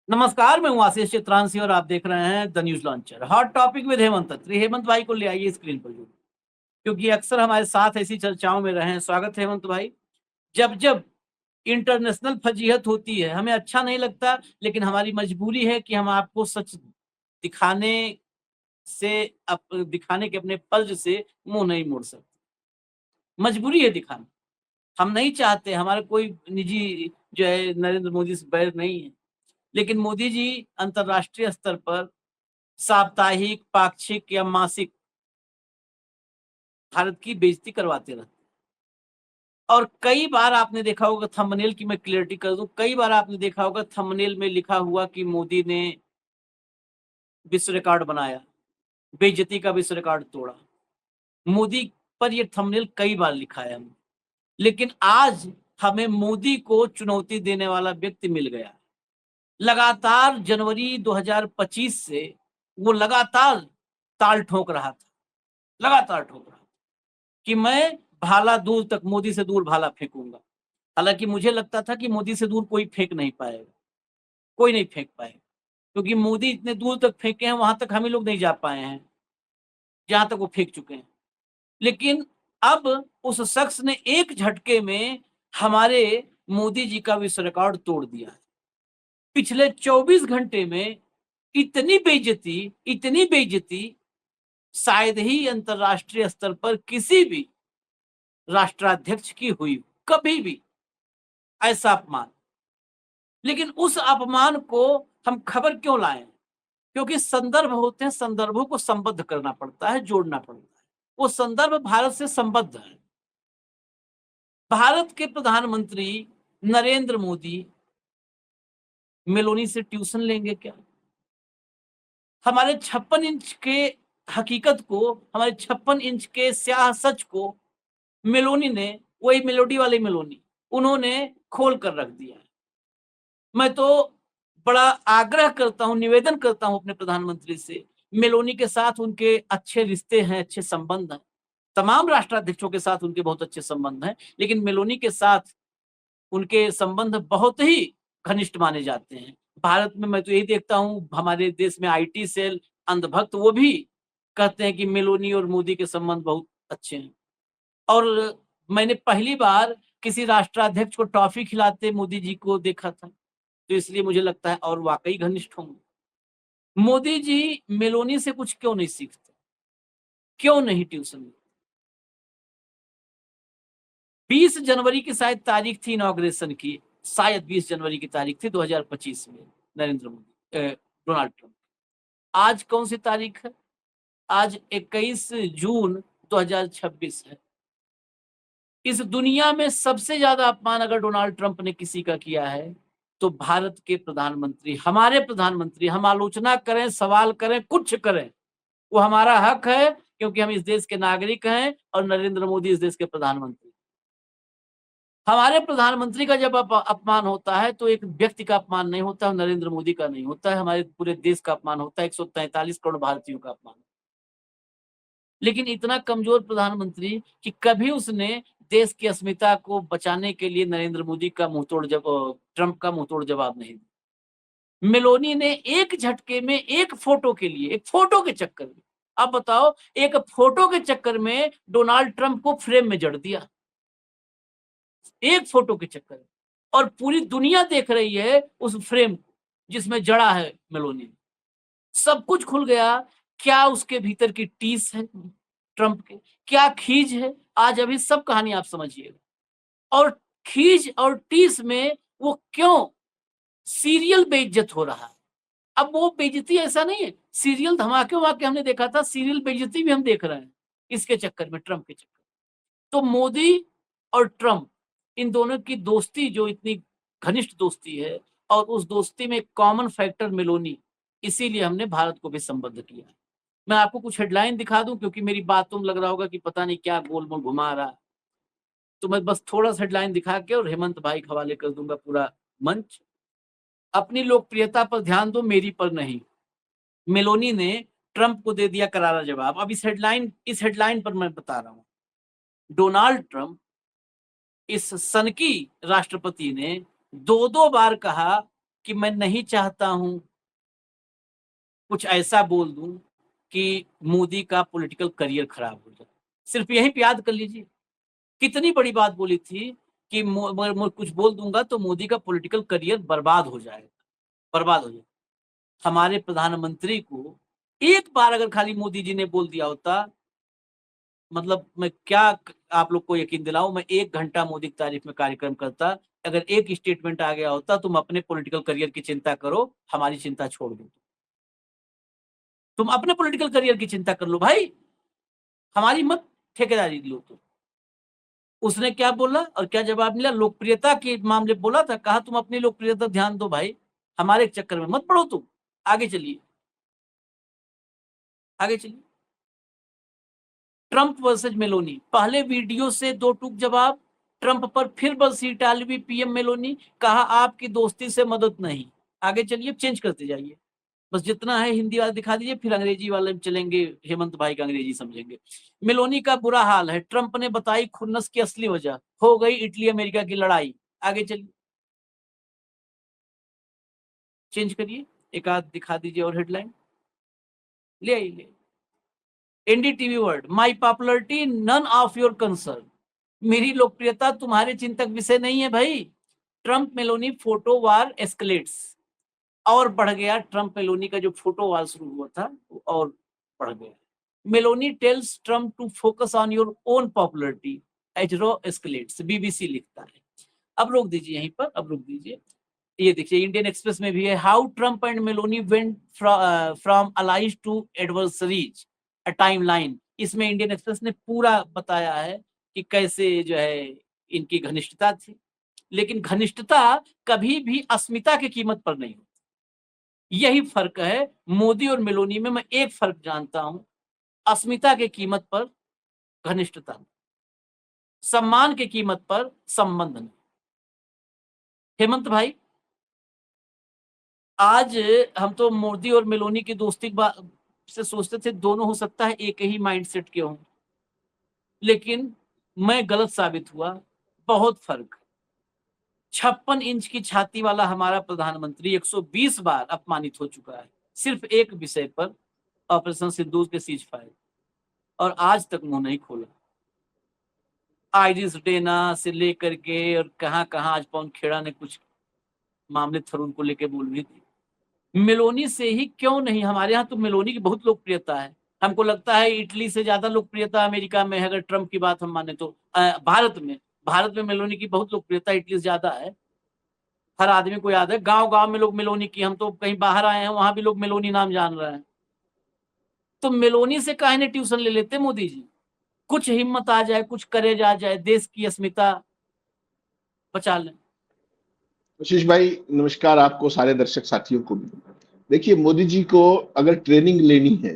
नमस्कार, मैं हूं आशीष चित्रांशी और आप देख रहे हैं the news launcher. Hot topic with Hemant Atri. Hemant भाई को ले आइए स्क्रीन पर, क्योंकि अक्सर हमारे साथ ऐसी चर्चाओं में रहे हैं। स्वागत है हेमंत भाई। जब जब इंटरनेशनल फजीहत होती है हमें अच्छा नहीं लगता, लेकिन हमारी मजबूरी है कि हम आपको सच दिखाने दिखाने के अपने फर्ज से मुंह नहीं मोड़ सकते। मजबूरी है दिखाना। हम नहीं चाहते, हमारा कोई निजी जो है नरेंद्र मोदी से बैर नहीं है, लेकिन मोदी जी अंतर्राष्ट्रीय स्तर पर साप्ताहिक, पाक्षिक या मासिक भारत की बेइज्जती करवाते रहते हैं। और कई बार आपने देखा होगा थंबनेल की मैं क्लियरिटी कर दूं, कई बार आपने देखा होगा थंबनेल में लिखा हुआ कि मोदी ने विश्व रिकॉर्ड बनाया, बेइज्जती का विश्व रिकॉर्ड तोड़ा। मोदी पर ये थंबनेल कई बार लिखा है हमने, लेकिन आज हमें मोदी को चुनौती देने वाला व्यक्ति मिल गया। लगातार जनवरी 2025 से वो लगातार ताल ठोक रहा था, लगातार ठोक रहा था कि मैं भाला दूर तक, मोदी से दूर भाला फेंकूंगा। हालांकि मुझे लगता था कि मोदी से दूर कोई फेंक नहीं पाएगा, कोई नहीं फेंक पाएगा, क्योंकि मोदी इतने दूर तक फेंके हैं, वहां तक हम ही लोग नहीं जा पाए हैं जहां तक वो फेंक चुके हैं। लेकिन अब उस शख्स ने एक झटके में हमारे मोदी जी का विश्व रिकॉर्ड तोड़ दिया है। पिछले 24 घंटे में इतनी बेइज्जती शायद ही अंतरराष्ट्रीय स्तर पर किसी भी राष्ट्राध्यक्ष की हुई, कभी भी ऐसा अपमान। लेकिन उस अपमान को हम खबर क्यों लाए? क्योंकि संदर्भ होते हैं, संदर्भों को संबद्ध करना पड़ता है, जोड़ना पड़ता है। वो संदर्भ भारत से संबद्ध है। भारत के प्रधानमंत्री नरेंद्र मोदी मेलोनी से ट्यूशन लेंगे क्या? हमारे 56 इंच के हकीकत को, हमारे 56 इंच के स्याह सच को मेलोनी ने, वही मेलोडी वाली मेलोनी, उन्होंने खोल कर रख दिया है। मैं तो बड़ा आग्रह करता हूं, निवेदन करता हूं अपने प्रधानमंत्री से। मेलोनी के साथ उनके अच्छे रिश्ते हैं, अच्छे संबंध हैं, तमाम राष्ट्राध्यक्षों के साथ उनके बहुत अच्छे संबंध हैं, लेकिन मेलोनी के साथ उनके संबंध बहुत ही घनिष्ठ माने जाते हैं। भारत में मैं तो यही देखता हूं, हमारे देश में आईटी सेल, अंधभक्त, वो भी कहते हैं कि मेलोनी और मोदी के संबंध बहुत अच्छे हैं। और मैंने पहली बार किसी राष्ट्राध्यक्ष को टॉफी खिलाते मोदी जी को देखा था, तो इसलिए मुझे लगता है और वाकई घनिष्ठ होंगे। मोदी जी मेलोनी से कुछ क्यों नहीं सीखते? क्यों नहीं ट्यूशन लेते? 20 जनवरी की शायद तारीख थी इनॉग्रेशन की, शायद 20 जनवरी की तारीख थी 2025 में, नरेंद्र मोदी, डोनाल्ड ट्रंप। आज कौन सी तारीख है? आज 21 जून 2026 है। इस दुनिया में सबसे ज्यादा अपमान अगर डोनाल्ड ट्रंप ने किसी का किया है तो भारत के प्रधानमंत्री, हमारे प्रधानमंत्री। हम आलोचना करें, सवाल करें, कुछ करें, वो हमारा हक है, क्योंकि हम इस देश के नागरिक हैं और नरेंद्र मोदी इस देश के प्रधानमंत्री। हमारे प्रधानमंत्री का जब अपमान होता है तो एक व्यक्ति का अपमान नहीं होता है, नरेंद्र मोदी का नहीं होता है, हमारे पूरे देश का अपमान होता है, 143 करोड़ भारतीयों का अपमान। लेकिन इतना कमजोर प्रधानमंत्री कि कभी उसने देश की अस्मिता को बचाने के लिए नरेंद्र मोदी का ट्रंप का मुंहतोड़ जवाब नहीं दिया। मेलोनी ने एक झटके में, एक फोटो के लिए, एक फोटो के चक्कर में, अब बताओ, एक फोटो के चक्कर में डोनाल्ड ट्रंप को फ्रेम में जड़ दिया, एक फोटो के चक्कर में। और पूरी दुनिया देख रही है उस फ्रेम जिसमें जड़ा है मेलोनी। सब कुछ खुल गया। क्या उसके भीतर की टीस है ट्रंप के, क्या खींच है? आज अभी सब कहानी आप समझिएगा। और खींच और टीस में वो क्यों सीरियल बेइज्जत हो रहा है? अब वो बेइज्जती ऐसा नहीं है, सीरियल धमाके वमाके हमने देखा था, सीरियल बेइज्जती भी हम देख रहे हैं इसके चक्कर में, ट्रंप के चक्कर में। तो मोदी और ट्रंप, इन दोनों की दोस्ती जो इतनी घनिष्ठ दोस्ती है, और उस दोस्ती में एक कॉमन फैक्टर मेलोनी, इसीलिए हमने भारत को भी संबद्ध किया। मैं आपको कुछ हेडलाइन दिखा दूं, क्योंकि मेरी बातों में लग रहा होगा कि पता नहीं क्या गोल मोल घुमा रहा है, तो मैं बस थोड़ा सा हेडलाइन दिखा के और हेमंत भाई के हवाले कर दूंगा पूरा मंच। अपनी लोकप्रियता पर ध्यान दो, मेरी पर नहीं। मेलोनी ने ट्रंप को दे दिया करारा जवाब। अब इस हेडलाइन पर मैं बता रहा हूं, डोनाल्ड ट्रंप, इस सनकी राष्ट्रपति ने 2-2 बार कहा कि मैं नहीं चाहता हूं कुछ ऐसा बोल दूं कि मोदी का पॉलिटिकल करियर खराब हो जाए। सिर्फ यहीं पे याद कर लीजिए, कितनी बड़ी बात बोली थी कि कुछ बोल दूंगा तो मोदी का पॉलिटिकल करियर बर्बाद हो जाएगा, बर्बाद हो जाएगा। हमारे प्रधानमंत्री को एक बार अगर खाली मोदी जी ने बोल दिया होता, मतलब मैं क्या आप लोग को यकीन दिलाऊं, मैं 1 घंटा मोदी की तारीफ में कार्यक्रम करता। अगर एक स्टेटमेंट आ गया होता, तुम अपने पॉलिटिकल करियर की चिंता करो, हमारी चिंता छोड़ दो, तुम अपने पॉलिटिकल करियर की चिंता कर लो भाई, हमारी मत ठेकेदारी लो। तो उसने क्या बोला और क्या जवाब मिला? लोकप्रियता के मामले बोला था, कहा तुम अपनी लोकप्रियता ध्यान दो भाई, हमारे चक्कर में मत पड़ो तुम, आगे चलिए, आगे चलिए। ट्रंप वर्सेज मेलोनी, पहले वीडियो से 2 टूक जवाब। ट्रंप पर फिर बरसी इटालवी पीएम मेलोनी, कहा आपकी दोस्ती से मदद नहीं। आगे चलिए, चेंज करते जाइए, बस जितना है हिंदी वाला दिखा दीजिए, फिर अंग्रेजी वाले में चलेंगे, हेमंत भाई का अंग्रेजी समझेंगे। मेलोनी का बुरा हाल है, ट्रंप ने बताई खुन्नस की असली वजह, हो गई इटली अमेरिका की लड़ाई। आगे चलिए, चेंज करिए, एक आध दिखा दीजिए और हेडलाइन ले आइए। NDTV world, my popularity none of your concern, मेरी लोकप्रियता तुम्हारे चिंतक विषय नहीं है भाई। Trump Meloni photo war escalates, और बढ़ गया। ट्रंप मेलोनी का जो फोटो वार शुरू हुआ था और बढ़ गया। Meloni tells Trump to focus on your own popularity as row escalates, BBC लिखता है। अब रोक दीजिए यहीं पर, अब रोक दीजिए। ये देखिए इंडियन एक्सप्रेस में भी है, how Trump and Meloni went from allies to adversaries, a timeline. इसमें इंडियन एक्सप्रेस ने पूरा बताया है कि कैसे जो है इनकी घनिष्ठता थी, लेकिन घनिष्ठता कभी भी अस्मिता की कीमत पर नहीं होती। यही फर्क है मोदी और मेलोनी में। मैं एक फर्क जानता हूं, अस्मिता की कीमत पर घनिष्ठता, सम्मान की कीमत पर संबंध नहीं। हेमंत भाई, आज हम तो मोदी और मेलोनी की दोस्ती से सोचते थे दोनों हो सकता है एक ही माइंडसेट के हों, लेकिन मैं गलत साबित हुआ। बहुत फर्क। 56 इंच की छाती वाला हमारा प्रधानमंत्री 120 बार अपमानित हो चुका है, सिर्फ एक विषय पर, ऑपरेशन सिंदूर के सीज फायर, और आज तक मुंह नहीं खोला। आइरिस डेना से लेकर के और कहां कहां आज पवन खेड़ा ने कुछ मामले थरूर को लेकर बोल भी दी। मेलोनी से ही क्यों नहीं, हमारे यहाँ तो मेलोनी की बहुत लोकप्रियता है। हमको लगता है इटली से ज्यादा लोकप्रियता अमेरिका में है, अगर ट्रंप की बात हम माने तो। भारत में मेलोनी की बहुत लोकप्रियता इटली से ज्यादा है। हर आदमी को याद है, गांव गांव में लोग मेलोनी की, हम तो कहीं बाहर आए हैं वहां भी लोग मेलोनी नाम जान रहे हैं। तो मेलोनी से काहे ने ट्यूशन ले लेते मोदी जी? कुछ हिम्मत आ जाए, कुछ करेज आ जाए, देश की अस्मिता बचा लें। आशीष भाई नमस्कार, आपको सारे दर्शक साथियों को भी। देखिए मोदी जी को अगर ट्रेनिंग लेनी है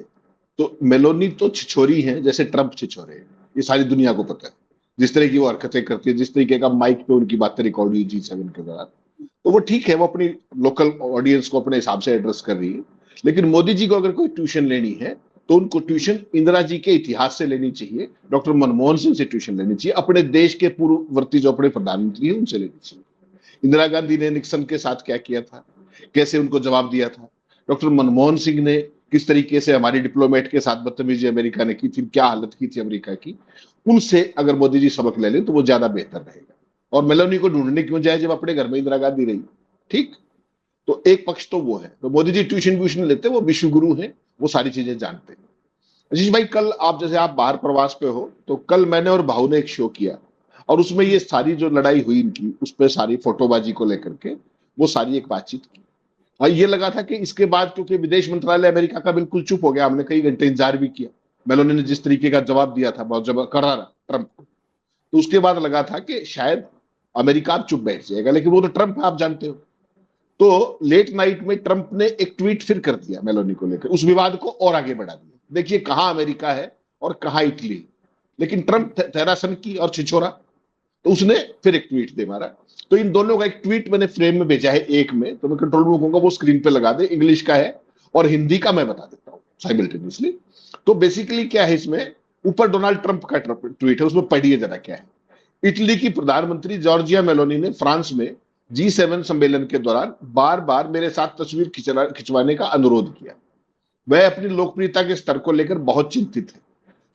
तो मेलोनी तो छिछोरी है जैसे ट्रंप छिछोरे हैं, ये सारी दुनिया को पता है। जिस तरह की वो हरकतें करती है, जिस तरीके का माइक पे उनकी बातें रिकॉर्ड हुई G7 के दौरान, तो वो ठीक है, वो अपनी लोकल ऑडियंस को अपने हिसाब से एड्रेस कर रही है। लेकिन मोदी जी को अगर कोई ट्यूशन लेनी है तो उनको ट्यूशन इंदिरा जी के इतिहास से लेनी चाहिए, डॉक्टर मनमोहन सिंह से ट्यूशन लेनी चाहिए, अपने देश के पूर्ववर्ती जो अपने प्रधानमंत्री है उनसे लेनी चाहिए। इंदिरा गांधी ने निक्सन के साथ क्या किया था, कैसे उनको जवाब दिया था, डॉक्टर मनमोहन सिंह ने किस तरीके से हमारी डिप्लोमेट के साथ बदतमीजी अमेरिका ने की थी, क्या हालत की थी अमेरिका की, उनसे अगर मोदी जी सबक ले लें तो वो ज्यादा बेहतर रहेगा। और मेलोनी को ढूंढने क्यों जाए जब अपने घर में इंदिरा गांधी रही? ठीक, तो एक पक्ष तो वो है, तो मोदी जी ट्यूशन लेते, वो विश्व गुरु हैं, वो सारी चीजें जानते हैं। अजीज भाई, कल आप जैसे आप बाहर प्रवास पे हो, तो कल मैंने और भाऊ ने एक शो किया और उसमें ये सारी जो लड़ाई हुई इनकी, उस पर सारी फोटोबाजी को लेकर के वो सारी एक बातचीत की। और ये लगा था कि इसके बाद, क्योंकि विदेश मंत्रालय अमेरिका का बिल्कुल चुप हो गया, हमने कई घंटे इंतजार भी किया, मेलोनी ने जिस तरीके का जवाब दिया था बहुत जब करारा ट्रंप को, तो उसके बाद लगा था कि शायद अमेरिका अब चुप बैठ जाएगा, लेकिन वो तो ट्रंप है, आप जानते हो। तो लेट नाइट में ट्रंप ने एक ट्वीट फिर कर दिया मेलोनी को लेकर, उस विवाद को और आगे बढ़ा दिया। देखिए कहां अमेरिका है और कहां इटली, लेकिन ट्रंप तेरा सन की और छिछोरा, तो उसने फिर एक ट्वीट दे मारा। तो इन दोनों का एक ट्वीट मैंने फ्रेम में भेजा है एक में, तो मैं कंट्रोल रूम कहूंगा वो स्क्रीन पे लगा दे, इंग्लिश का है और हिंदी का मैं बता देता हूं साइमल्टेनियसली। तो बेसिकली क्या है इसमें, ऊपर डोनाल्ड ट्रंप का ट्वीट है, उसमें पढ़िए जरा क्या है। इटली की प्रधानमंत्री जॉर्जिया मेलोनी ने फ्रांस में G7 सम्मेलन के दौरान बार बार मेरे साथ तस्वीर खिंचवाने का अनुरोध किया। वह अपनी लोकप्रियता के स्तर को लेकर बहुत चिंतित है,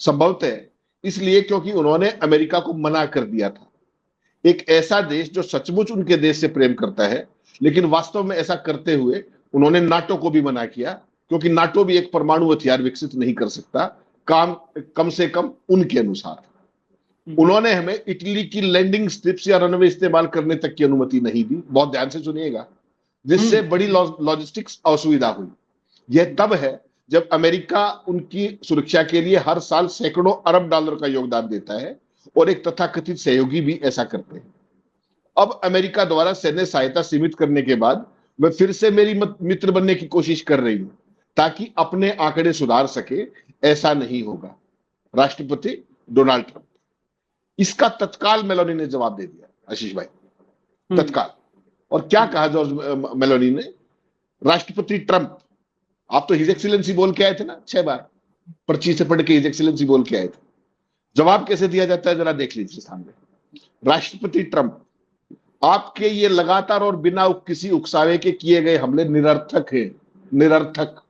संभवतः इसलिए क्योंकि उन्होंने अमेरिका को मना कर दिया था। एक ऐसा देश जो सचमुच उनके देश से प्रेम करता है, लेकिन वास्तव में ऐसा करते हुए उन्होंने नाटो को भी मना किया, क्योंकि नाटो भी एक परमाणु हथियार विकसित नहीं कर सकता, कम से कम उनके अनुसार। उन्होंने हमें इटली की लैंडिंग स्ट्रिप्स या रनवे इस्तेमाल करने तक की अनुमति नहीं दी, बहुत ध्यान से सुनिएगा, जिससे बड़ी लॉजिस्टिक्स असुविधा हुई। यह तब है जब अमेरिका उनकी सुरक्षा के लिए हर साल सैकड़ों अरब डॉलर का योगदान देता है और एक तथाकथित सहयोगी भी ऐसा करते हैं। अब अमेरिका द्वारा सैन्य सहायता सीमित करने के बाद मैं फिर से मेरी मित्र बनने की कोशिश कर रही हूं, ताकि अपने आंकड़े सुधार सके। ऐसा नहीं होगा। राष्ट्रपति डोनाल्ड ट्रंप। इसका तत्काल मेलोनी ने जवाब दे दिया, आशीष भाई, तत्काल। और क्या कहा जॉर्ज मेलोनी ने? राष्ट्रपति ट्रंप, आप तो हिज एक्सीलेंसी बोल के आए थे ना 6 बार, पर्ची से पढ़ के हिज एक्सीलेंसी बोल के आए थे। जवाब कैसे दिया जाता है जरा देख लीजिए सामने। राष्ट्रपति ट्रंप, आपके ये लगातार और बिना किसी उकसावे के किए गए हमले निरर्थक हैं, निरर्थक।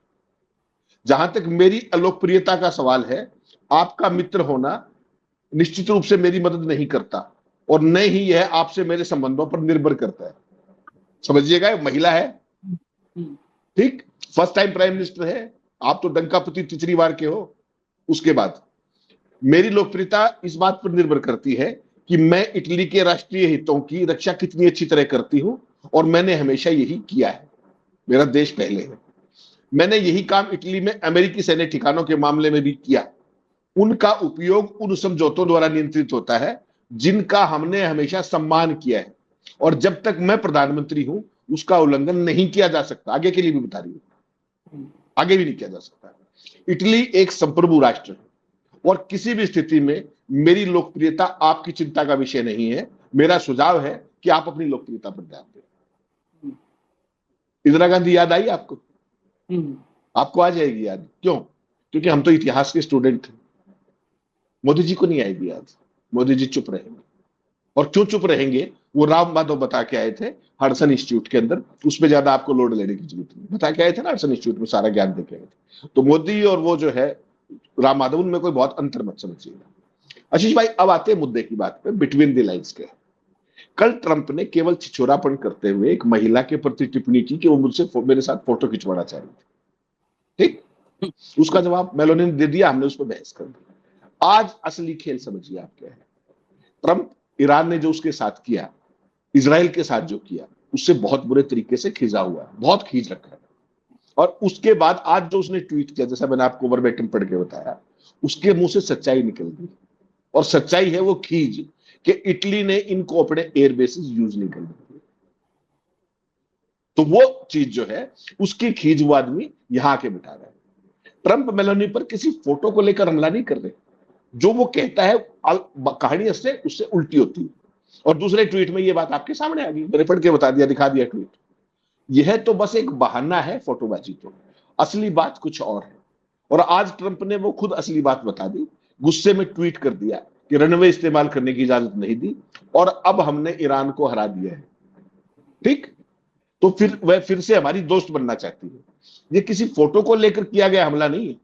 जहां तक मेरी अलोकप्रियता का सवाल है, आपका मित्र होना निश्चित रूप से मेरी मदद नहीं करता, और न ही यह आपसे मेरे संबंधों पर निर्भर करता है। समझिएगा, महिला है, ठीक, फर्स्ट टाइम प्राइम मिनिस्टर है, आप तो डंकापति तीसरी बार के हो। उसके बाद मेरी लोकप्रियता इस बात पर निर्भर करती है कि मैं इटली के राष्ट्रीय हितों की रक्षा कितनी अच्छी तरह करती हूं, और मैंने हमेशा यही किया है। मेरा देश पहले है। मैंने यही काम इटली में अमेरिकी सैन्य ठिकानों के मामले में भी किया। उनका उपयोग उन समझौतों द्वारा नियंत्रित होता है जिनका हमने हमेशा सम्मान किया है, और जब तक मैं प्रधानमंत्री हूं उसका उल्लंघन नहीं किया जा सकता। आगे के लिए भी बता रही हूं, आगे भी नहीं किया जा सकता। इटली एक संप्रभु राष्ट्र है, और किसी भी स्थिति में मेरी लोकप्रियता आपकी चिंता का विषय नहीं है। मेरा सुझाव है कि आप अपनी लोकप्रियता पर ध्यान दें। इंदिरा गांधी याद आई आपको? आपको आ जाएगी याद। क्यों? क्योंकि हम तो इतिहास के स्टूडेंट थे। मोदी जी को नहीं आएगी याद। मोदी जी चुप रहेंगे। और क्यों चुप रहेंगे वो राम माधव बता के आए थे हडसन इंस्टीट्यूट के अंदर। उसमें ज्यादा आपको लोड लेने की जरूरत नहीं, बता के आए थे ना हडसन इंस्टीट्यूट में, सारा ज्ञान दे के आए थे। तो मोदी और वो जो है राम माधव, उनमें कोई बहुत अंतर मत समझिएगा। आशीष भाई, अब आते हैं मुद्दे की बात पे, बिटवीन द लाइन्स के। कल ट्रंप ने केवल छिछोरापन करते हुए एक महिला के प्रति टिप्पणी की कि वो मुझसे मेरे साथ फोटो खिंचवाना चाह रही थी, ठीक। उसका जवाब मेलोनी ने दे दिया, हमने उस पर बहस कर दी। आज असली खेल समझिए आप क्या है। ट्रंप ईरान ने जो उसके साथ किया, इजराइल के साथ जो किया, उससे बहुत बुरे तरीके से खिंचा हुआ है, बहुत खींच रखा है। और उसके बाद आज जो उसने ट्वीट किया, जैसा मैंने आपको वर्बेटिम पढ़ के बताया, उसके मुंह से सच्चाई निकल गई। और सच्चाई है वो खींच कि इटली ने इनको अपने एयर बेसिस यूज नहीं करने दिए। तो वो चीज जो है उसकी खींच वो आदमी यहां आके बिठा रहा है। ट्रंप मेलोनी पर किसी फोटो को लेकर हमला नहीं कर रहे। जो वो कहता है कहानी उससे उल्टी होती है। और दूसरे ट्वीट में ये बात आपके सामने आ गई, मैंने पढ़ के बता दिया, दिखा दिया ट्वीट। यह तो बस एक बहाना है फोटोबाजी, तो असली बात कुछ और है। और आज ट्रंप ने वो खुद असली बात बता दी, गुस्से में ट्वीट कर दिया कि रनवे इस्तेमाल करने की इजाजत नहीं दी, और अब हमने ईरान को हरा दिया है, ठीक। तो फिर वह फिर से हमारी दोस्त बनना चाहती है। ये किसी फोटो को लेकर किया गया हमला नहीं है,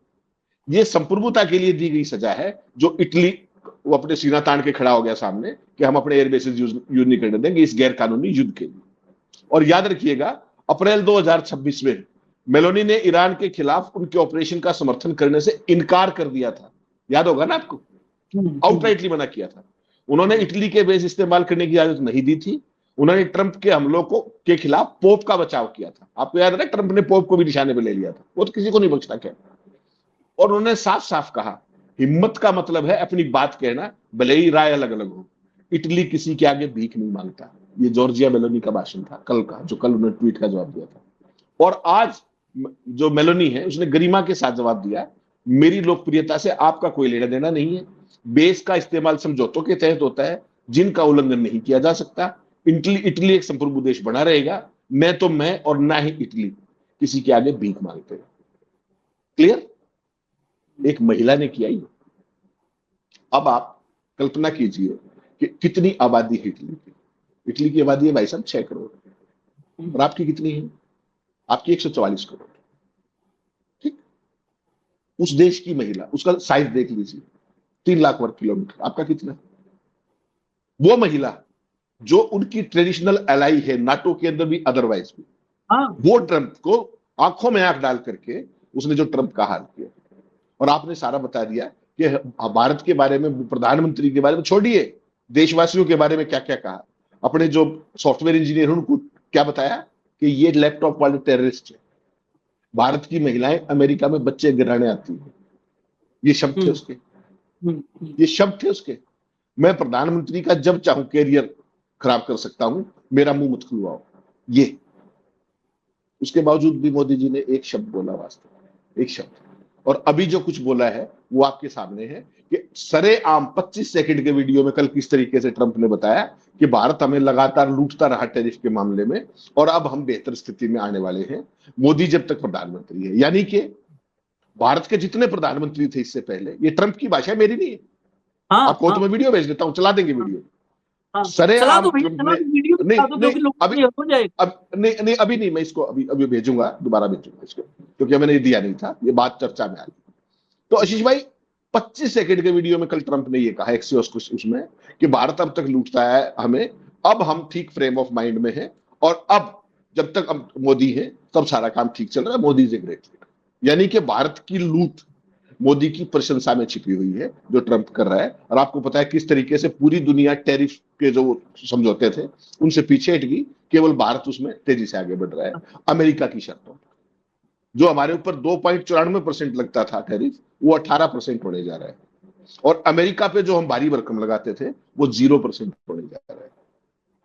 ये संप्रभुता के लिए दी गई सजा है, जो इटली वो अपने सीना तान के खड़ा हो गया सामने कि हम अपने एयर बेसिस यूज नहीं करने देंगे इस गैर कानूनी युद्ध के लिए। और याद रखिएगा, अप्रैल 2026 में मेलोनी ने ईरान के खिलाफ उनके ऑपरेशन का समर्थन करने से इनकार कर दिया था। याद होगा ना आपको, आउटराइटली मना किया था। उन्होंने इटली के बेस इस्तेमाल करने की इजाजत नहीं दी थी। उन्होंने ट्रंप के हमलों के खिलाफ पोप का बचाव किया था। आपको याद है ना, ट्रंप ने पोप को भी निशाने पर ले लिया था। वो तो किसी को नहीं बख्शता क्या। और उन्होंने साफ साफ कहा, हिम्मत का मतलब है अपनी बात कहना, भले ही राय अलग अलग हो। इटली किसी के आगे भीख नहीं मांगता। ये जॉर्जिया मेलोनी का भाषण था कल का, जो कल उन्होंने ट्वीट का जवाब दिया था। और आज जो मेलोनी है उसने गरिमा के साथ जवाब दिया, मेरी लोकप्रियता से आपका कोई लेना देना नहीं है। बेस का इस्तेमाल समझौतों के तहत होता है जिनका उल्लंघन नहीं किया जा सकता। इटली एक संप्रभु देश बना रहेगा। मैं तो मैं और ना ही इटली किसी के आगे भीख मांगते हैं। क्लियर? एक महिला ने किया ही। अब आप कल्पना कीजिए कि कितनी आबादी है इटली की। इटली की आबादी है भाई साहब 6 करोड़, और आपकी कितनी है? आपकी 144 करोड़। ठीक, उस देश की महिला, उसका साइज देख लीजिए, 3 लाख वर्ग किलोमीटर। आपका कितना? वो महिला जो उनकी ट्रेडिशनल एलाई है नाटो के अंदर भी, अदरवाइज भी, हाँ वो ट्रंप को आंखों में आंख डाल करके उसने जो ट्रंप का हाल किया। और आपने सारा बता दिया कि भारत के बारे में, प्रधानमंत्री के बारे में छोड़िए, देशवासियों के बारे में क्या क्या कहा। अपने जो सॉफ्टवेयर इंजीनियर हैं उनको क्या बताया कि ये लैपटॉप वाले टेररिस्ट है। भारत की महिलाएं अमेरिका में बच्चे गिराने आती है। ये शब्द थे उसके, ये शब्द थे उसके। मैं प्रधानमंत्री का जब चाहूं कैरियर खराब कर सकता हूं, मेरा मुंह मत खुलवाओ। ये, उसके बावजूद भी मोदी जी ने एक शब्द बोला, वास्तव में एक शब्द। और अभी जो कुछ बोला है वो आपके सामने है कि सरेआम 25 सेकंड के वीडियो में कल किस तरीके से ट्रंप ने बताया कि भारत हमें लगातार लूटता रहा टैरिफ के मामले में, और अब हम बेहतर स्थिति में आने वाले हैं मोदी जब तक प्रधानमंत्री है। यानी कि भारत के जितने प्रधानमंत्री थे इससे पहले, ये ट्रंप की भाषा मेरी नहीं है, हाँ आपको तो हाँ मैं वीडियो भेज देता हूं, चला देंगे वीडियो। हाँ, चला सरेआम दो भैया, ट्रंप चला ने, दो, वीडियो नहीं चला दो, नहीं क्योंकि लोगों अभी, को ये हो जाएगा। अब नहीं नहीं अभी नहीं, मैं इसको अभी अभी भेजूंगा, दोबारा भेजूंगा इसको, क्योंकि मैंने ये दिया नहीं था, ये बात चर्चा में आ गई। तो आशीष भाई, 25 सेकंड के वीडियो में कल ट्रंप ने ये कहा एक्सियोस उसमें कि भारत अब तक लूटता है हमें, अब हम ठीक फ्रेम ऑफ माइंड में हैं, और अब जब तक अब मोदी है तब सारा काम ठीक चल रहा है, Modi is a great leader. यानी कि भारत की लूट मोदी की प्रशंसा में छिपी हुई है जो ट्रंप कर रहा है। और आपको पता है किस तरीके से पूरी दुनिया टैरिफ के जो समझौते थे उनसे पीछे हट गई, केवल भारत उसमें तेजी से आगे बढ़ रहा है अमेरिका की शर्तों। जो हमारे ऊपर 2.94% लगता था टैरिफ, वो 18% होने जा रहा है। और अमेरिका पे जो हम भारी भरकम लगाते थे वो 0% होने जा रहा है।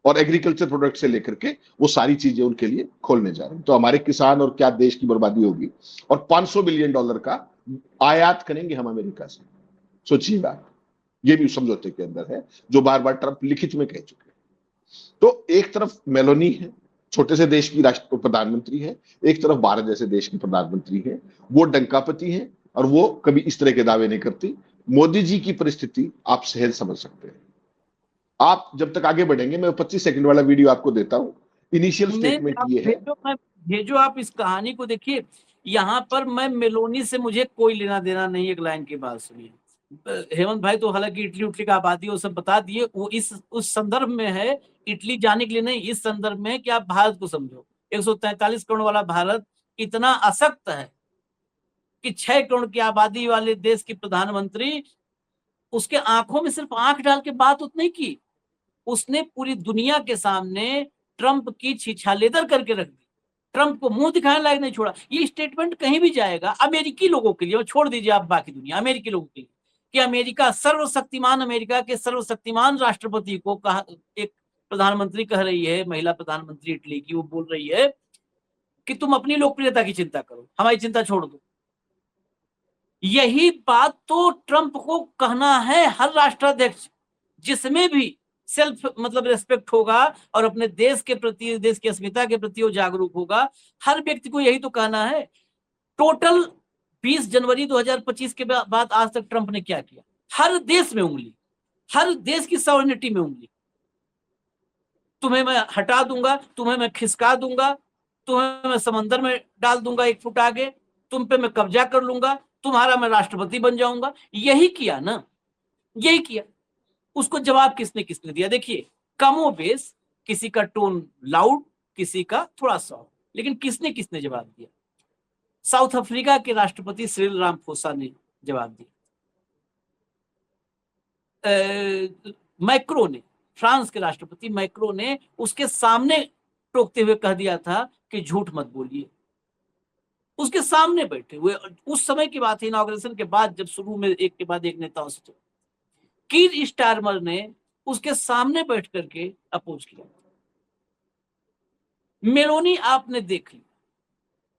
और एग्रीकल्चर प्रोडक्ट से लेकर के वो सारी चीजें उनके लिए खोलने जा रहे हैं। तो हमारे किसान और क्या देश की बर्बादी होगी। और $500 बिलियन का आयात करेंगे हम अमेरिका से, सोचिएगा। ये भी समझौते के अंदर है जो बार बार ट्रंप लिखित में कह चुके हैं। तो एक तरफ मेलोनी है, छोटे से देश की राष्ट्र प्रधानमंत्री है, एक तरफ भारत जैसे देश की प्रधानमंत्री है, वो डंकापति है और वो कभी इस तरह के दावे नहीं करती। मोदी जी की परिस्थिति आप सहज समझ सकते हैं। आप जब तक आगे बढ़ेंगे, मैं 25 सेकंड वाला वीडियो आपको देता हूं। इनिशियल नहीं, स्टेटमेंट आप ये है। भेजो, मैं भेजो, आप इस कहानी को देखिए। यहाँ पर मैं मेलोनी से मुझे कोई लेना देना नहीं, एक लाइन की बात सुनिए। हेमंत भाई तो हालांकि इटली उटली का आबादी वो सब बता दिए, वो इस उस संदर्भ में है, इटली जाने के लिए नहीं, इस संदर्भ में कि आप भारत को समझो। 143 करोड़ वाला भारत इतना अशक्त है कि 6 करोड़ की आबादी वाले देश की प्रधानमंत्री, उसके आंखों में सिर्फ आंख डाल के बात उतनी की, उसने पूरी दुनिया के सामने ट्रंप की छीछालेदर करके रख दी। ट्रंप को मुंह दिखाने लायक नहीं छोड़ा। ये स्टेटमेंट कहीं भी जाएगा अमेरिकी लोगों के लिए, छोड़ दीजिए आप बाकी दुनिया, अमेरिकी लोगों के लिए, कि अमेरिका सर्वशक्तिमान, अमेरिका के सर्वशक्तिमान राष्ट्रपति को कहा, एक प्रधानमंत्री कह रही है, महिला प्रधानमंत्री इटली की, वो बोल रही है कि तुम अपनी लोकप्रियता की चिंता करो, हमारी चिंता छोड़ दो। यही बात तो ट्रंप को कहना है हर राष्ट्राध्यक्ष, जिसमें भी सेल्फ मतलब रेस्पेक्ट होगा और अपने देश के प्रति, देश की अस्मिता के प्रति वो जागरूक होगा, हर व्यक्ति को यही तो कहना है। टोटल 20 जनवरी 2025 के बाद आज तक ट्रंप ने क्या किया? हर देश में उंगली, हर देश की सॉवरेनिटी में उंगली। तुम्हें मैं हटा दूंगा, तुम्हें मैं खिसका दूंगा, तुम्हें मैं समंदर में डाल दूंगा 1 फुट आगे, तुम पे मैं कब्जा कर लूंगा, तुम्हारा मैं राष्ट्रपति बन जाऊंगा। यही किया ना, यही किया। उसको जवाब किसने किसने दिया? देखिए, कमो बेस, किसी का टोन लाउड, किसी का थोड़ा सॉफ्ट, लेकिन किसने किसने जवाब दिया? साउथ अफ्रीका के राष्ट्रपति सिरिल रामाफोसा ने जवाब दिया। मैक्रो ने, फ्रांस के राष्ट्रपति मैक्रो ने उसके सामने टोकते हुए कह दिया था कि झूठ मत बोलिए। उसके सामने बैठे हुए, उस समय की बात है, इनॉग्रेशन के बाद, जब शुरू में एक के बाद एक नेताओं से कीर स्टारमर ने उसके सामने बैठ करके अपोज किया। मेलोनी आपने देख ली,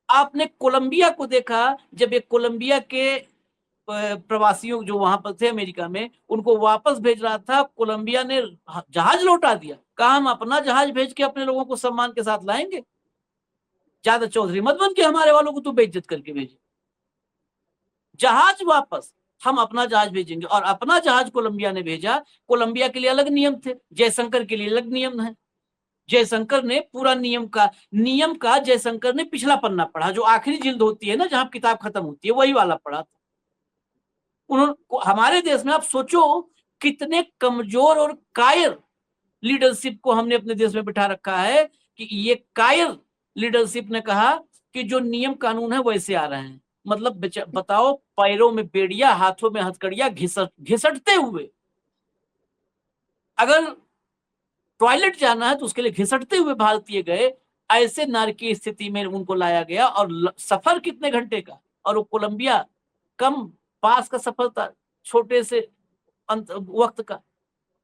आपने कोलंबिया को देखा, जब एक कोलंबिया के प्रवासियों जो वहां पर थे अमेरिका में, उनको वापस भेज रहा था, कोलंबिया ने जहाज लौटा दिया, कहा हम अपना जहाज भेज के अपने लोगों को सम्मान के साथ लाएंगे, ज्यादा चौधरी मत बन के हमारे वालों को तू बेइज्जत करके भेजे, जहाज वापस, हम अपना जहाज भेजेंगे। और अपना जहाज कोलंबिया ने भेजा। कोलंबिया के लिए अलग नियम थे, जयशंकर के लिए अलग नियम है। जयशंकर ने पूरा नियम का जयशंकर ने पिछला पन्ना पढ़ा, जो आखिरी जिल्द होती है ना, जहां किताब खत्म होती है, वही वाला पढ़ा था उन्होंने। हमारे देश में आप सोचो कितने कमजोर और कायर लीडरशिप को हमने अपने देश में बिठा रखा है कि ये कायर लीडरशिप ने कहा कि जो नियम कानून है वैसे आ रहे हैं। मतलब बताओ, पैरों में बेड़िया, हाथों में हथकड़िया, घिसटते हुए, अगर टॉयलेट जाना है तो उसके लिए घिसटते हुए भारतीय गए। ऐसे नारकीय स्थिति में उनको लाया गया, और सफर कितने घंटे का, और वो कोलंबिया कम पास का सफर था, छोटे से वक्त का,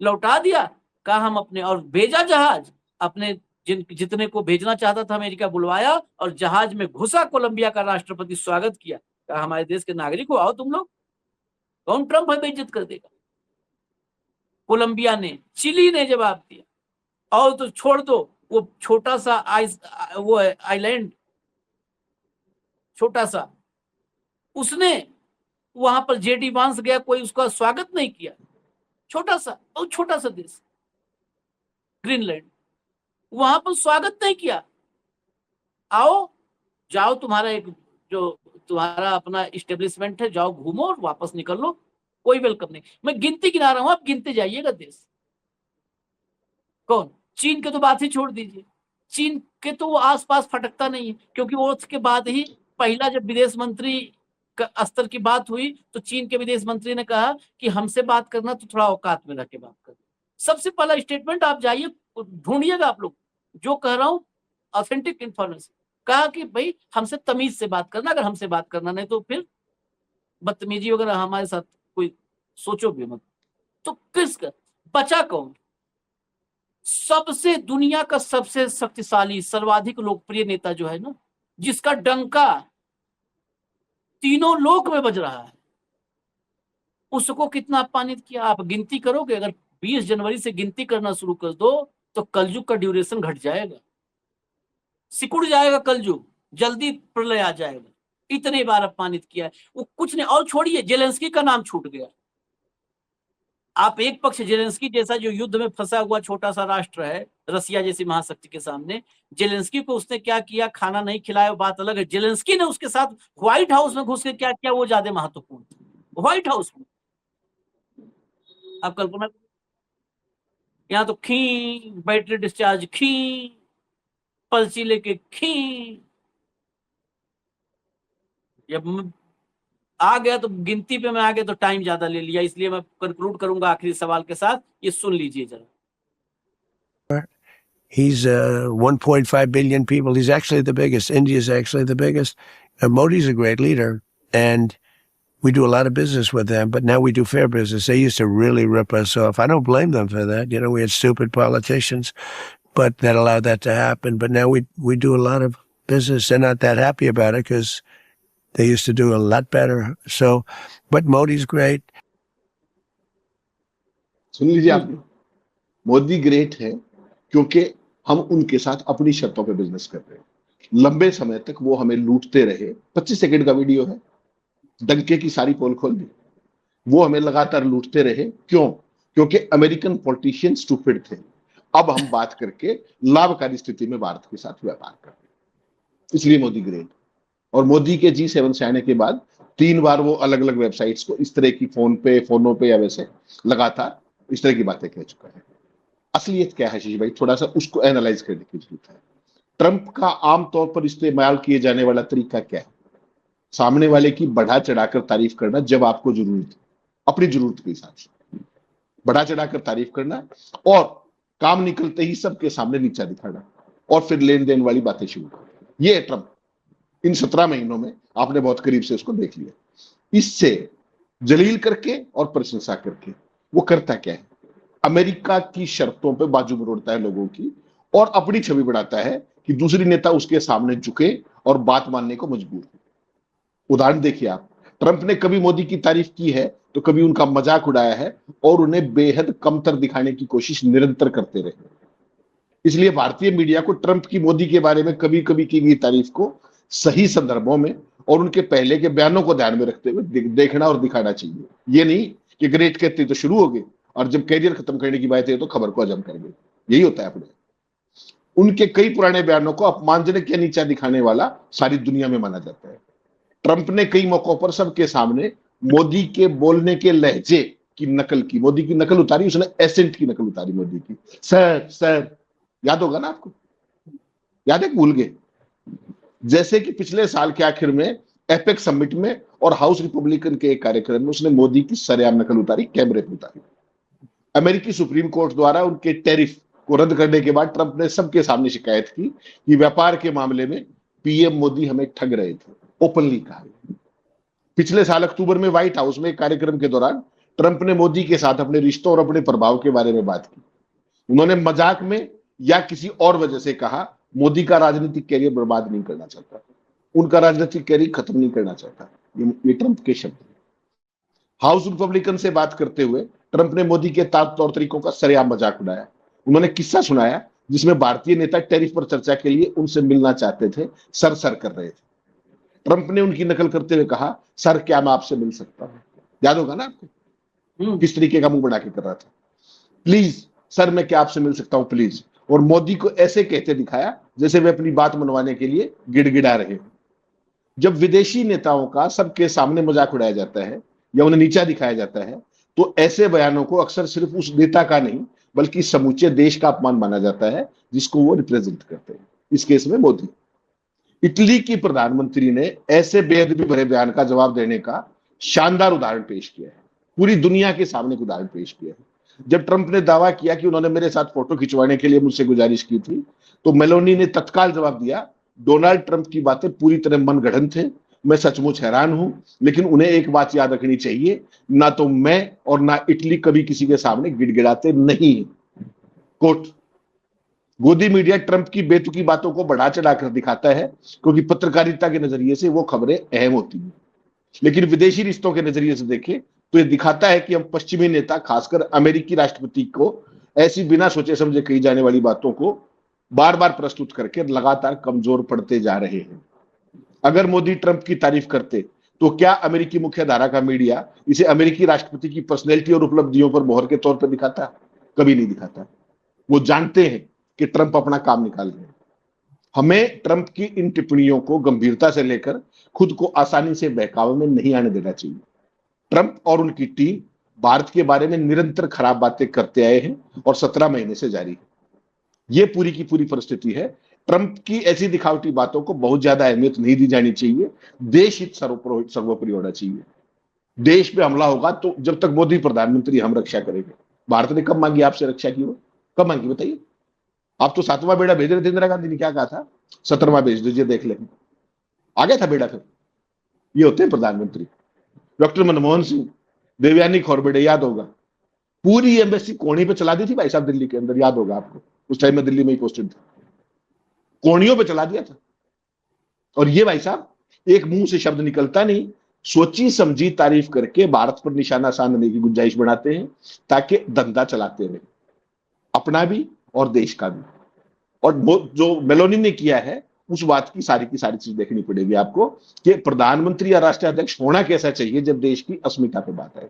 लौटा दिया, कहा हम अपने, और भेजा जहाज अपने, जितने को भेजना चाहता था अमेरिका बुलवाया, और जहाज में घुसा कोलंबिया का राष्ट्रपति, स्वागत किया, कहा हमारे देश के नागरिक हो, आओ तुम लोग, कौन ट्रंप है बेइज्जत कर देगा। कोलंबिया ने, चिली ने जवाब दिया, और तो छोड़ दो, वो छोटा सा वो आइलैंड, छोटा सा, उसने वहां पर जेडी वांस गया, कोई उसका स्वागत नहीं किया, छोटा सा, और छोटा सा देश ग्रीनलैंड, वहां पर स्वागत नहीं किया। आओ, जाओ, तुम्हारा एक जो तुम्हारा अपना इस्टेब्लिशमेंट है, जाओ घूमो और वापस निकल लो, कोई वेलकम नहीं। मैं गिनती गिना रहा हूं, आप गिनते जाइएगा देश। कौन? चीन के तो बात ही छोड़ दीजिए, चीन के तो वो आसपास फटकता नहीं है, क्योंकि वो उसके बाद ही पहला जब विदेश मंत्री का स्तर की बात हुई तो चीन के विदेश मंत्री ने कहा कि हमसे बात करना तो थोड़ा औकात में रह के बात कर। सबसे पहला स्टेटमेंट, आप जाइए ढूंढिएगा, आप लोग जो कह रहा हूं ऑथेंटिक इंफॉर्मेशन, कहा कि भाई हमसे तमीज से बात करना, अगर हमसे बात करना नहीं तो फिर बदतमीजी वगैरह हमारे साथ कोई सोचो भी मत। तो किसका बचा कौन? सबसे दुनिया का सबसे शक्तिशाली, सर्वाधिक लोकप्रिय नेता जो है ना, जिसका डंका तीनों लोक में बज रहा है, उसको कितना अपमानित किया। आप गिनती करोगे, अगर 20 जनवरी से गिनती करना शुरू कर दो तो कलयुग का ड्यूरेशन घट जाएगा, सिकुड़ जाएगा कलयुग, जल्दी प्रलय आ जाएगा। इतने बार अपमानित किया है वो, कुछ नहीं। और छोड़िए, जेलेंस्की का नाम छूट गया। आप एक पक्ष जेलेंस्की जैसा जो युद्ध में फंसा हुआ छोटा सा राष्ट्र है, रसिया जैसी महाशक्ति के सामने, जेलेंस्की को उसने क्या किया, खाना नहीं खिलाया, बात अलग है। जेलेंस्की ने उसके साथ व्हाइट हाउस में घुस के क्या किया, वो ज्यादा महत्वपूर्ण। व्हाइट हाउस में आप कल्पना, यहाँ तो खी बैटरी डिस्चार्ज, खी पर्ची लेके, खी जब आ गया तो गिनती पे मैं आ गया तो टाइम ज्यादा ले लिया, इसलिए मैं कंक्लूड करूंगा आखिरी सवाल के साथ, ये सुन लीजिए जरा। He's 1.5 billion people. He's actually the biggest. India is actually the biggest. Modi's a great leader, and we do a lot of business with them. But now we do fair business. They used to really rip us off. I don't blame them for that. You know, we had stupid politicians, but that allowed that to happen. But now we do a lot of business. They're not that happy about it because they used to do a lot better. So, but Modi's great. सुन लीजिए आपने, Modi great है क्योंकि हम उनके साथ अपनी शर्तों पे बिजनेस कर रहे हैं। लंबे समय तक वो हमें लूटते रहे। 25 सेकंड का वीडियो है, डंके की सारी पोल खोल दी। वो हमें लगातार लूटते रहे। क्यों? क्योंकि अमेरिकन पॉलिटिशियन स्टूपिड थे। अब हम बात करके लाभकारी स्थिति में भारत के साथ व्यापार कर रहे हैं, इसलिए मोदी ग्रेट। और मोदी के G7 से आने के बाद 3 बार वो अलग अलग वेबसाइट्स को इस तरह की फोनों पे या वैसे लगातार इस तरह की बातें कह चुका है। असलियत क्या है आशीष भाई, थोड़ा सा उसको एनालाइज करने की जरूरत है। ट्रंप का आमतौर पर इस्तेमाल किए जाने वाला तरीका क्या है? सामने वाले की बढ़ा चढ़ाकर तारीफ करना जब आपको जरूरत है, अपनी जरूरत के हिसाब से बढ़ा चढ़ाकर तारीफ करना, और काम निकलते ही सबके सामने नीचा दिखाना, और फिर लेन देन वाली बातें शुरू करना। ये है ट्रंप। इन 17 महीनों में आपने बहुत करीब से उसको देख लिया। इससे जलील करके और प्रशंसा करके वो करता क्या है? अमेरिका की शर्तों पे बाजू मरोड़ता है लोगों की, और अपनी छवि बढ़ाता है कि दूसरी नेता उसके सामने झुके और बात मानने को मजबूर है। उदाहरण देखिए आप, ट्रंप ने कभी मोदी की तारीफ की है तो कभी उनका मजाक उड़ाया है, और उन्हें बेहद कमतर दिखाने की कोशिश निरंतर करते रहे। इसलिए भारतीय मीडिया को ट्रंप की मोदी के बारे में कभी कभी की गई तारीफ को सही संदर्भों में और उनके पहले के बयानों को ध्यान में रखते हुए देखना और दिखाना चाहिए। ये नहीं कि ग्रेट कहते तो शुरू हो गए और जब कैरियर खत्म करने की बात है तो खबर को हजम कर गए। यही होता है अपने। उनके कई पुराने बयानों को अपमानजनक या नीचा दिखाने वाला सारी दुनिया में माना जाता है। ट्रंप ने कई मौकों पर सबके सामने मोदी के बोलने के लहजे की नकल की, मोदी की नकल उतारी, उसने एसेंट की नकल उतारी मोदी की। सर सर, याद होगा ना आपको? याद है? भूल गए? जैसे कि पिछले साल के आखिर में एपेक समिट में और हाउस रिपब्लिकन के एक कार्यक्रम में उसने मोदी की सरेआम नकल उतारी, कैमरे पर उतारी। अमेरिकी सुप्रीम कोर्ट द्वारा उनके टैरिफ को रद्द करने के बाद ट्रंप ने सबके सामने शिकायत की कि व्यापार के मामले में पीएम मोदी हमें ठग रहे थे, ओपनली कहा। पिछले साल अक्टूबर में व्हाइट हाउस में एक कार्यक्रम के दौरान ट्रंप ने मोदी के साथ अपने रिश्तों और अपने प्रभाव के बारे में बात की। उन्होंने मजाक में या किसी और वजह से कहा, मोदी का राजनीतिक कैरियर बर्बाद नहीं करना चाहता, उनका राजनीतिक कैरियर खत्म नहीं करना चाहता। ये ट्रंप के शब्द। हाउस रिपब्लिकन से बात करते हुए ट्रंप ने मोदी के तौर तरीकों का सरेआम मजाक उड़ाया। उन्होंने किस्सा सुनाया जिसमें भारतीय नेता टैरिफ पर चर्चा के लिए उनसे मिलना चाहते थे, सर सर कर रहे थे। ट्रंप ने उनकी नकल करते हुए कहा, सर क्या मैं आपसे मिल सकता हूं? याद होगा ना आपको किस तरीके का मुंह बना के कर रहा था? प्लीज सर, मैं क्या आपसे मिल सकता हूं प्लीज? और मोदी को ऐसे कहते दिखाया जैसे वे अपनी बात मनवाने के लिए गिड़गिड़ा रहे। जब विदेशी नेताओं का सबके सामने मजाक उड़ाया जाता है या उन्हें नीचा दिखाया जाता है, तो ऐसे बयानों को अक्सर सिर्फ उस नेता का नहीं बल्कि समूचे देश का अपमान माना जाता है जिसको वो रिप्रेजेंट करते हैं। इस केस में मोदी। इटली की प्रधानमंत्री ने ऐसे बेअदबी भरे बयान का जवाब देने का शानदार उदाहरण पेश किया है, पूरी दुनिया के सामने एक उदाहरण पेश किया है। जब ट्रंप ने दावा किया कि उन्होंने मेरे साथ फोटो खिंचवाने के लिए मुझसे गुजारिश की थी, तो मेलोनी ने तत्काल जवाब दिया, डोनाल्ड ट्रंप की बातें पूरी तरह मनगढ़ंत थे, मैं सचमुच हैरान हूं, लेकिन उन्हें एक बात याद रखनी चाहिए, ना तो मैं और ना इटली कभी किसी के सामने गिड़गिड़ाते नहीं। कोट। गोदी मीडिया ट्रंप की बेतुकी बातों को बढ़ा चढ़ाकर दिखाता है क्योंकि पत्रकारिता के नजरिए से वो खबरें अहम होती हैं, लेकिन विदेशी रिश्तों के नजरिए से देखें तो ये दिखाता है कि हम पश्चिमी नेता, खासकर अमेरिकी राष्ट्रपति को ऐसी बिना सोचे समझे कही जाने वाली बातों को बार बार प्रस्तुत करके लगातार कमजोर पड़ते जा रहे हैं। अगर मोदी ट्रंप की तारीफ करते तो क्या अमेरिकी मुख्यधारा का मीडिया इसे अमेरिकी राष्ट्रपति की पर्सनैलिटी और उपलब्धियों पर मोहर के तौर पर दिखाता? कभी नहीं दिखाता। वो जानते हैं कि ट्रंप अपना काम निकाल रहे हैं। हमें ट्रंप की इन टिप्पणियों को गंभीरता से लेकर खुद को आसानी से बहकावे में नहीं आने देना चाहिए। ट्रंप और उनकी टीम भारत के बारे में निरंतर खराब बातें करते आए हैं और 17 महीने से जारी है। ये पूरी की पूरी परिस्थिति है। ट्रंप की ऐसी दिखावटी बातों को बहुत ज्यादा अहमियत नहीं दी जानी चाहिए। देश हित सर्वोपरि होना चाहिए। देश पे हमला होगा तो जब तक मोदी प्रधानमंत्री हम रक्षा करेंगे। भारत ने कब मांगी आपसे रक्षा की? वो कब मांगी बताइए? आप तो 7वां बेड़ा भेज रहे थे। इंदिरा गांधी ने क्या कहा था? 17वां भेज दीजिए, देख लेंगे। आ गया था बेड़ा फिर। ये होते हैं प्रधानमंत्री। डॉक्टर मनमोहन सिंह, देवयानी खोरबड़े, याद होगा, पूरी एम्बेसी कोणी पे चला दी थी भाई साहब दिल्ली के अंदर, याद होगा आपको। उस टाइम में दिल्ली में ही पोस्टेड था, कोणियों पे चला दिया था। और ये भाई साहब एक मुंह से शब्द निकलता नहीं, सोची समझी तारीफ करके भारत पर निशाना साधने की गुंजाइश बनाते हैं ताकि धंधा चलाते रहे, अपना भी और देश का भी। और जो मेलोनी ने किया है उस बात की सारी चीज देखनी पड़ेगी आपको कि प्रधानमंत्री या राष्ट्रीय अध्यक्ष होना कैसा चाहिए जब देश की अस्मिता पे बात आए।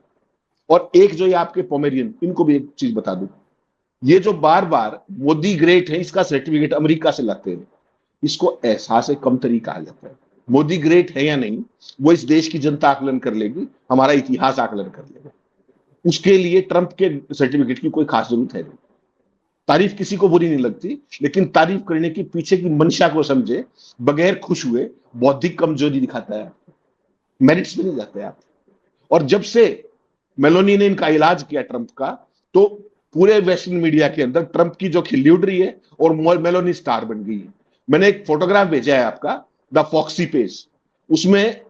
और एक जो ये आपके पोमेरियन, इनको भी एक चीज बता दूं, ये जो बार बार मोदी ग्रेट है इसका सर्टिफिकेट अमेरिका से लाते हैं, इसको एहसास कम तरीका कहा जाता है। मोदी ग्रेट है या नहीं वो इस देश की जनता आकलन कर लेगी, हमारा इतिहास आकलन कर लेगा। उसके लिए ट्रंप के सर्टिफिकेट की कोई खास जरूरत है नहीं। तारीफ किसी को बुरी नहीं लगती, लेकिन तारीफ करने की पीछे की मंशा को समझे बगैर खुश हुए बौद्धिक कमजोरी दिखाता है, मेरिट्स में नहीं जाते आप। और जब से मेलोनी ने इनका इलाज किया ट्रंप का, तो पूरे वेस्टर्न मीडिया के अंदर ट्रंप की जो खिल्ली उड़ रही है और मेलोनी स्टार बन गई है। मैंने एक फोटोग्राफ भेजा है आपका, द फॉक्सी पेज, उसमें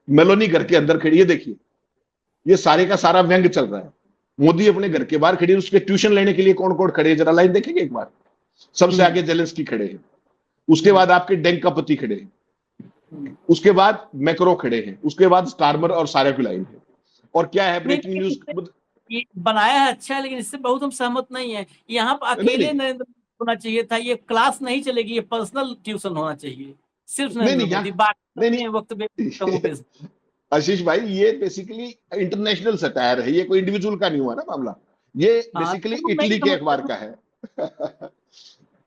मेलोनी घर के अंदर खड़ी है, देखिए ये सारे का सारा व्यंग चल रहा है। मोदी अपने घर के बाहर खड़ी है, उसके ट्यूशन लेने के लिए कौन कौन खड़े हैं जरा लाइन देखेंगे एक बार। सबसे आगे जेलेंस्की खड़े हैं, उसके बाद आपके डेंक का पति खड़े हैं, उसके बाद मैक्रो खड़े हैं, उसके बाद स्टारमर और सारे की लाइन है। और क्या है ब्रेकिंग न्यूज ये बनाया है अच्छा है, लेकिन इससे बहुत हम सहमत नहीं है। यहाँ पर अकेले नरेंद्र होना चाहिए था, ये क्लास नहीं चलेगी, ये पर्सनल ट्यूशन होना चाहिए, सिर्फ नरेंद्र मोदी। बाकी वक्त आशीष भाई ये बेसिकली इंटरनेशनल सटायर है, ये कोई इंडिविजुअल का नहीं हुआ ना मामला, ये बेसिकली इटली के अखबार का है।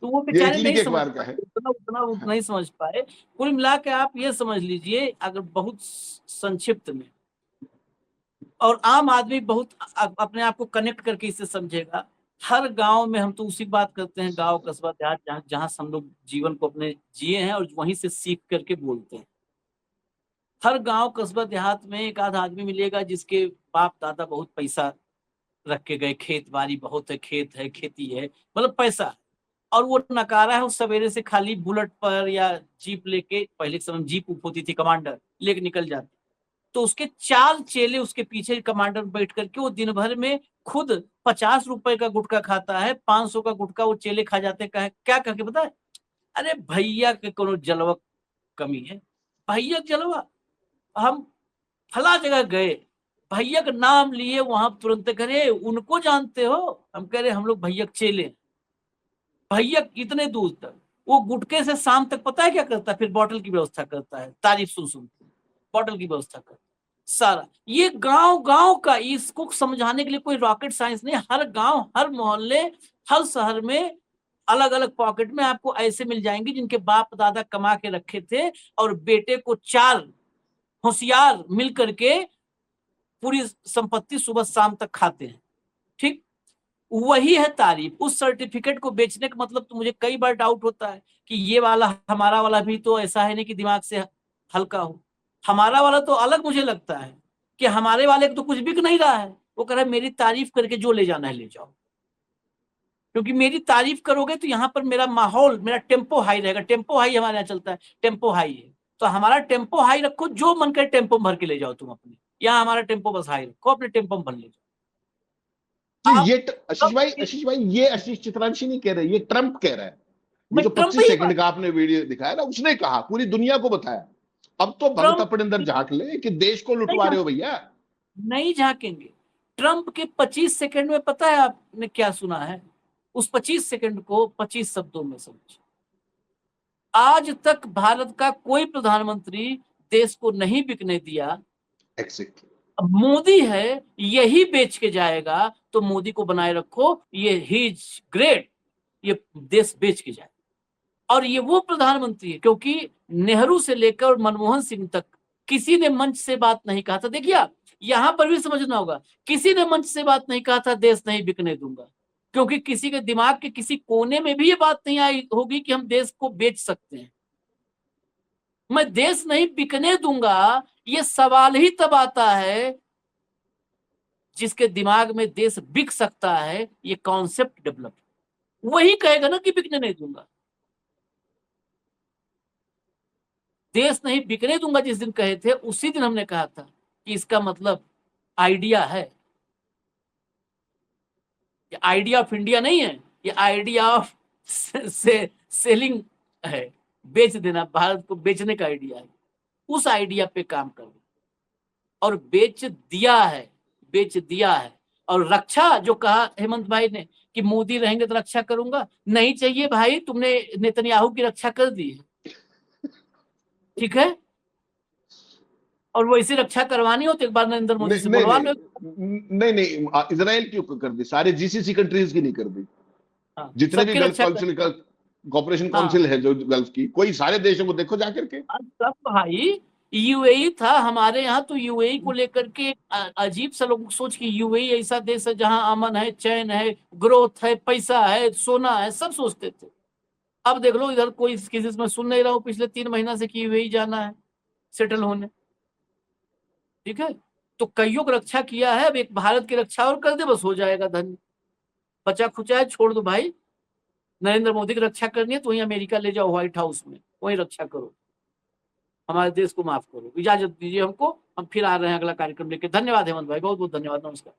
तो वो ये बेचारे इटली नहीं के समझ अखबार का पाए, है। उतना नहीं समझ पाए। कुल मिला के आप ये समझ लीजिए, अगर बहुत संक्षिप्त में, और आम आदमी बहुत अपने आप को कनेक्ट करके इसे समझेगा। हर गांव में, हम तो उसी बात करते हैं, गांव कस्बा देहात, जहाँ जहाँ से हम लोग जीवन को अपने जिए हैं और वहीं से सीख करके बोलते हैं। हर गांव कस्बा देहात में एक आध आदमी मिलेगा जिसके बाप दादा बहुत पैसा रख के गए, खेत बाड़ी बहुत है, खेत है, खेती है, मतलब पैसा है। और वो नकारा है, उस सवेरे से खाली बुलेट पर या जीप लेके, पहले के समय में जीप उप होती थी, कमांडर लेके निकल जाते, तो उसके 4 चेले उसके पीछे कमांडर बैठ करके वो दिन भर में खुद 50 रुपए का गुटखा खाता है, 500 का गुटखा वो चेले खा जाते हैं। क्या करके पता है? अरे भैया के कोनो जलवा कमी है, भैया के जलवा, हम फला जगह गए, भैया का नाम लिए, वहां तुरंत करे उनको जानते हो? हम कह रहे हम लोग भैया के चेले। भैया इतने दूर तक वो गुटके से शाम तक पता है क्या करता है? फिर बॉटल की व्यवस्था करता है, तारीफ सुन सुन बॉटल की व्यवस्था करता है सारा। ये गांव गांव का, इसको समझाने के लिए कोई रॉकेट साइंस नहीं। हर गांव, हर मोहल्ले, हर शहर में अलग अलग पॉकेट में आपको ऐसे मिल जाएंगे जिनके बाप दादा कमा के रखे थे, और बेटे को 4 होशियार मिल करके पूरी संपत्ति सुबह शाम तक खाते हैं। ठीक, वही है तारीफ। उस सर्टिफिकेट को बेचने का मतलब, तो मुझे कई बार डाउट होता है कि ये वाला, हमारा वाला भी तो ऐसा है नहीं कि दिमाग से हल्का हो। हमारा वाला तो अलग मुझे लगता है कि हमारे वाले को तो कुछ बिक नहीं रहा है, वो कह रहा है मेरी तारीफ करके जो ले जाना है ले जाओ, क्योंकि मेरी तारीफ करोगे तो यहाँ पर मेरा माहौल, मेरा टेम्पो हाई रहेगा। टेम्पो हाई हमारे यहाँ चलता है, टेम्पो हाई है, तो हमारा टेम्पो हाई रखो, जो मन करे टेम्पो भर के ले जाओ तुम अपने। यहाँ हमारा टेम्पो बस हाई रखो, अपने टेम्पो में भर ले जाओ। जी, आप ये आशीष भाई, ये आशीष चित्रांशी नहीं कह रहे, ये ट्रंप कह रहा है। ये मैं जो ट्रम्प 25 ही सेकंड का आपने वीडियो दिखाया ना, उसने कहा, पूरी दुनिया को बताया। अब तो भगत ट्रम्प अपने अंदर झांक ले कि देश को नहीं लुटवा रहे हो भैया। नहीं झांकेंगे। ट्रंप के 25 सेकंड में पता है आपने क्या सुना है? उस 25 सेकंड को 25 शब्दों में समझ। आज तक भारत का कोई प्रधानमंत्री देश को नहीं बिकने दिया। एग्जैक्टली। अब मोदी है, यही बेच के जाएगा, तो मोदी को बनाए रखो, ये ही इज ग्रेट, ये देश बेच के जाए। और ये वो प्रधानमंत्री है, क्योंकि नेहरू से लेकर मनमोहन सिंह तक किसी ने मंच से बात नहीं कहा था। देखिए आप यहां पर भी समझना होगा, किसी ने मंच से बात नहीं कहा था देश नहीं बिकने दूंगा, क्योंकि किसी के दिमाग के किसी कोने में भी ये बात नहीं आई होगी कि हम देश को बेच सकते हैं। मैं देश नहीं बिकने दूंगा, ये सवाल ही तब आता है जिसके दिमाग में देश बिक सकता है, ये कॉन्सेप्ट डेवलप, वही कहेगा ना कि बिकने नहीं दूंगा। देश नहीं बिकने दूंगा जिस दिन कहे थे, उसी दिन हमने कहा था कि इसका मतलब आइडिया है। ये आइडिया ऑफ इंडिया नहीं है, ये आइडिया ऑफ सेलिंग है, बेच देना, भारत को बेचने का आइडिया है। उस आइडिया पे काम करो, और बेच दिया है, बेच दिया है। और रक्षा जो कहा हेमंत भाई ने कि मोदी रहेंगे तो रक्षा करूंगा, नहीं चाहिए भाई, तुमने नेतन्याहू की रक्षा कर दी है, ठीक है? और वो इसी रक्षा करवानी हो तो एक बार नरेंद्र मोदी नहीं से नहीं बुलवा नहीं लो। नहीं नहीं, इजराइल की कर दी, सारे जीसीसी कंट्रीज की नहीं कर दी। हाँ, जितने भी सबकी गल्फ रक्षा कर, काउंसिल, कोऑपरेशन हाँ, काउंसिल है जो गल्फ की, कोई सारे देशों को देखो जाकर के। सब भाई। यूएई था हमारे यहाँ, तो यूएई को लेकर के अजीब सा लोग सोच कि यूएई ऐसा देश है जहां अमन है, चैन है, ग्रोथ है, पैसा है, सोना है, सब सोचते थे। अब देख लो इधर कोई किसी से मैं सुन नहीं रहा हूँ पिछले 3 महीना से कि यूएई जाना है सेटल होने, ठीक है? तो कईयों की रक्षा किया है, अब एक भारत की रक्षा और कर दे, बस हो जाएगा धन्य। बचा खुचा है, छोड़ दो भाई। नरेंद्र मोदी की रक्षा करनी है तो वहीं अमेरिका ले जाओ, व्हाइट हाउस में, वहीं रक्षा करो, हमारे देश को माफ करो। इजाजत दीजिए हमको, हम फिर आ रहे हैं अगला कार्यक्रम लेके। धन्यवाद हेमंत भाई, बहुत बहुत धन्यवाद, नमस्कार।